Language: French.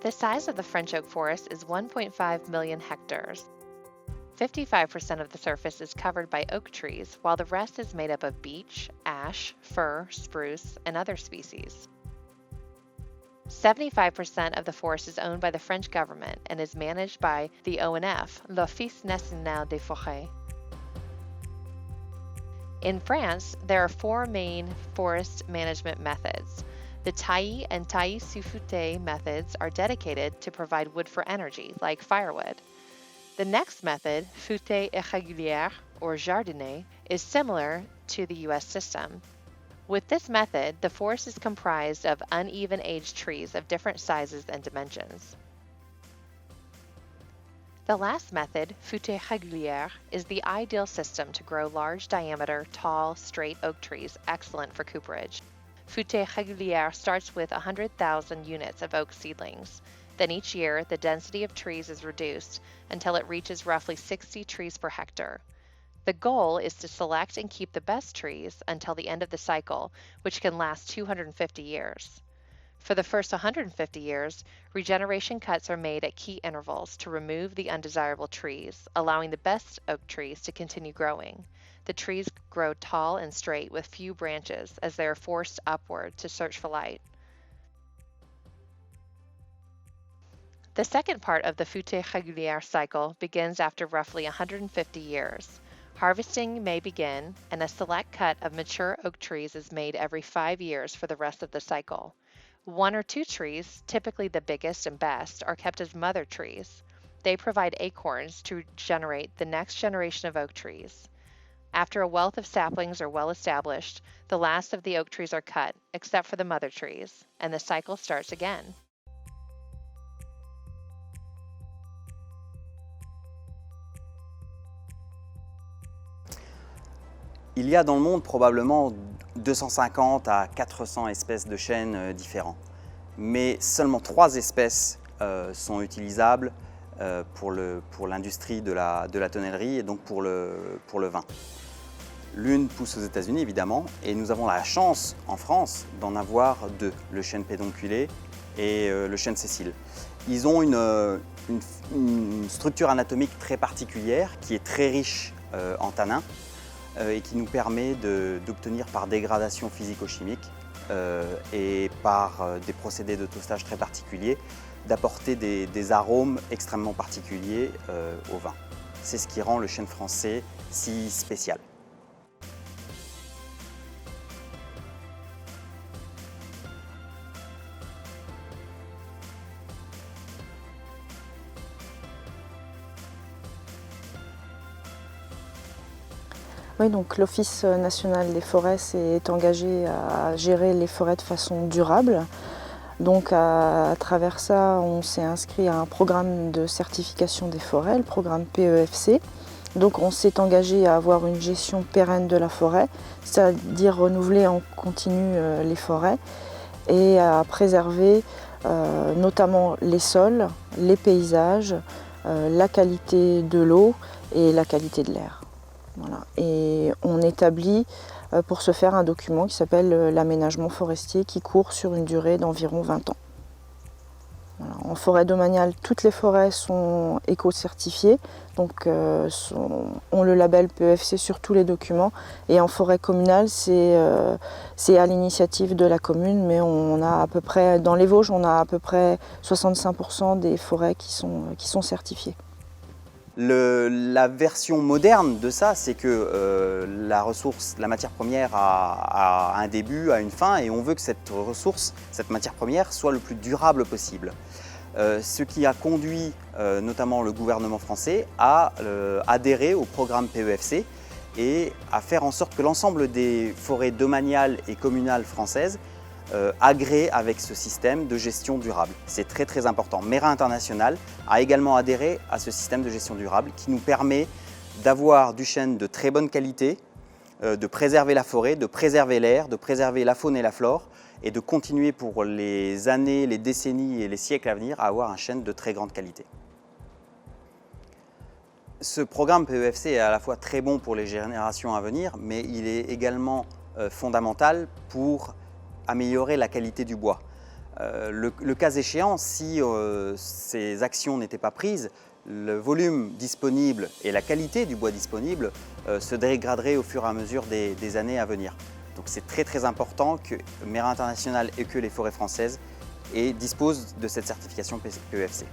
The size of the French oak forest is 1.5 million hectares. 55% of the surface is covered by oak trees, while the rest is made up of beech, ash, fir, spruce, and other species. 75% of the forest is owned by the French government and is managed by the ONF, l'Office National des Forêts. In France, there are four main forest management methods. The taillis and taillis sous-fouté methods are dedicated to provide wood for energy, like firewood. The next method, fouté irrégulière or jardinet, is similar to the U.S. system. With this method, the forest is comprised of uneven-aged trees of different sizes and dimensions. The last method, fouté régulière, is the ideal system to grow large-diameter, tall, straight oak trees excellent for cooperage. Fouté régulière starts with 100,000 units of oak seedlings. Then each year, the density of trees is reduced until it reaches roughly 60 trees per hectare. The goal is to select and keep the best trees until the end of the cycle, which can last 250 years. For the first 150 years, regeneration cuts are made at key intervals to remove the undesirable trees, allowing the best oak trees to continue growing. The trees grow tall and straight with few branches as they are forced upward to search for light. The second part of the fouté régulière cycle begins after roughly 150 years. Harvesting may begin, and a select cut of mature oak trees is made every 5 years for the rest of the cycle. 1 or 2 trees, typically the biggest and best, are kept as mother trees. They provide acorns to generate the next generation of oak trees. After a wealth of saplings are well established, the last of the oak trees are cut, except for the mother trees, and the cycle starts again. Il y a dans le monde probablement 250 à 400 espèces de chênes différents. Mais seulement 3 espèces sont utilisables pour l'industrie de la tonnellerie et donc pour le vin. L'une pousse aux États-Unis évidemment, et nous avons la chance en France d'en avoir 2, le chêne pédonculé et le chêne Cécile. Ils ont une structure anatomique très particulière qui est très riche en tanins et qui nous permet d'obtenir par dégradation physico-chimique et par des procédés de toastage très particuliers, d'apporter des arômes extrêmement particuliers au vin. C'est ce qui rend le chêne français si spécial. Oui, donc l'Office national des forêts s'est engagé à gérer les forêts de façon durable. Donc à travers ça, on s'est inscrit à un programme de certification des forêts, le programme PEFC. Donc on s'est engagé à avoir une gestion pérenne de la forêt, c'est-à-dire renouveler en continu les forêts et à préserver notamment les sols, les paysages, la qualité de l'eau et la qualité de l'air. Voilà. Et on établit pour ce faire un document qui s'appelle l'aménagement forestier qui court sur une durée d'environ 20 ans. Voilà. En forêt domaniale, toutes les forêts sont éco-certifiées, donc ont le label PEFC sur tous les documents. Et en forêt communale, c'est à l'initiative de la commune, mais on a à peu près, dans les Vosges, on a à peu près 65% des forêts qui sont certifiées. La version moderne de ça, c'est que la matière première a un début, a une fin, et on veut que cette ressource, cette matière première, soit le plus durable possible. Ce qui a conduit notamment le gouvernement français à adhérer au programme PEFC et à faire en sorte que l'ensemble des forêts domaniales et communales françaises agréent avec ce système de gestion durable. C'est très très important. MERA International a également adhéré à ce système de gestion durable qui nous permet d'avoir du chêne de très bonne qualité, de préserver la forêt, de préserver l'air, de préserver la faune et la flore et de continuer pour les années, les décennies et les siècles à venir à avoir un chêne de très grande qualité. Ce programme PEFC est à la fois très bon pour les générations à venir, mais il est également fondamental pour améliorer la qualité du bois. Le cas échéant, si ces actions n'étaient pas prises, le volume disponible et la qualité du bois disponible se dégraderaient au fur et à mesure des années à venir. Donc c'est très important que Mera International et que les forêts françaises disposent de cette certification PEFC.